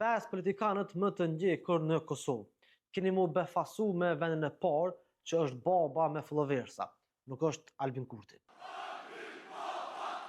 5 politikanët më të ndjekur në Kosovë. Keni mu befasu me vendin e parë që është baba me followersa, nuk është Albin Kurti.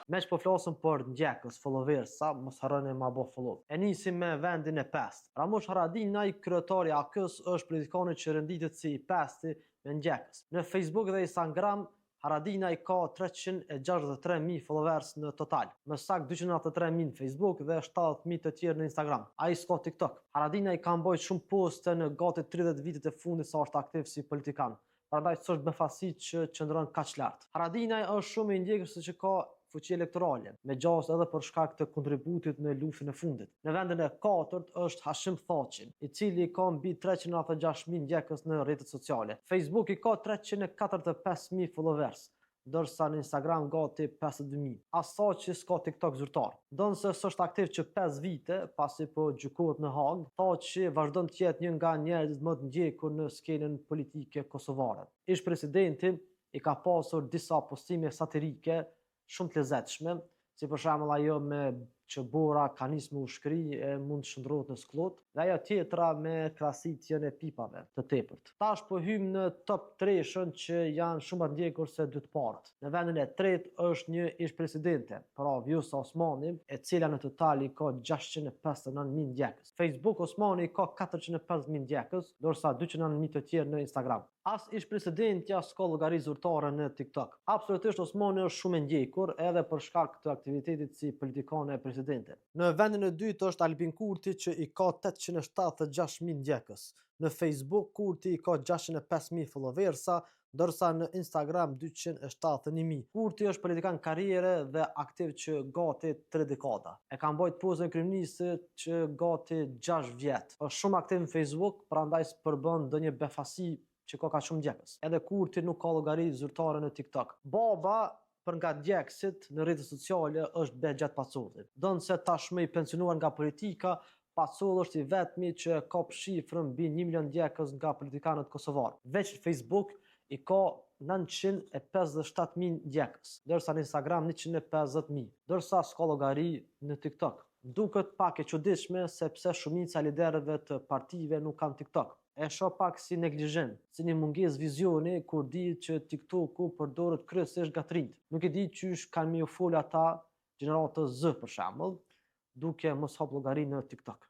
Me që po flasëm për ndjekës, followersa, mos harroni ma bo follow. E nisim me vendin e 5. Ramush Haradinaj, kryetari i AK-s, është politikani që renditet si i 5 me ndjekës. Në Facebook dhe Instagram, Haradinaj ka 363.000 followers në total. Më saktë 293.000 në Facebook dhe 70.000 të tjerë në Instagram. Ai s'ka TikTok. Haradinaj ka mbajtur shumë poste në gati 30 vitet e fundit sa është aktiv si politikan. Prandaj s'është befasi që qëndron kaq lart. Haradinaj është shumë i ndjekur se që ka fuqi elektorale, me gjasë edhe për shkak të kontributit në luftën e fundit. Në vendin e 4 është Hashim Thaqin, i cili ka mbi 396.000 ndjekës në rrjetet sociale. Facebook i ka 345.000 followers, ndërsa në Instagram gati 52.000. As Thaqi s'ka TikTok zyrtar. Donë se s'është aktiv që 5 vite, pasi po gjykohet në Hagë, Thaqi vazhdon të jetë një nga njerëzit më të ndjekur në skenën politike kosovare. Ish presidenti i ka pasur disa postime satirike shumë të lezetshme, si për shembull ajo me që bora ka nis me ushkri e mund të shndrohet në sklot, dhe ajo tjetra me krahasitjen e pipave të tepërt. Tash po hym në top 3-shën që janë shumë të ndjekur se dy të parët. Në vendin e tretë është një ish presidente, pra Vjosa Osmani, e cila në total i ka 659.000 ndjekës. Facebook Osmani ka 450.000 ndjekës, ndërsa 209.000 të tjerë në Instagram. As ish presidentja s'ka llogari zyrtare në TikTok. Absolutisht Osmani është shumë i ndjekur edhe për shkak të aktivitetit si politikane e presidente. Në vendin e dytë është Albin Kurti që i ka 876.000 ndjekës. Në Facebook Kurti i ka 605.000 followersa, ndërsa në Instagram 271.000. Kurti është politikan karriere dhe aktiv që gati 3 dekada. E ka mbajtur pozën e kryeministit që gati 6 vjet. Është shumë aktiv në Facebook, prandaj s'përbën ndonjë befasi që ka shumë ndjekës. Edhe Kurti nuk ka llogari zyrtare në TikTok. Baba për nga djekësit në rrjetet sociale është Behxhet Paculli. Donë se tashmë i pensionuar nga politika, Paculli është i vetmi që ka shifrën mbi 1 milion ndjekës nga politikanët kosovar. Veç Facebook i ka 957.000 ndjekës, ndërsa në Instagram 150.000, ndërsa s'ka llogari në TikTok. Duket pak e çuditshme sepse shumica e liderëve të partive nuk kanë TikTok. E shoh pak si neglizhim, si një mungesë vizioni kur dihet që TikToku përdoret kryesisht nga të rinjt. Nuk e di çysh kanë më u fol ata gjeneratës Z për shembull, duke mos hap llogari në TikTok.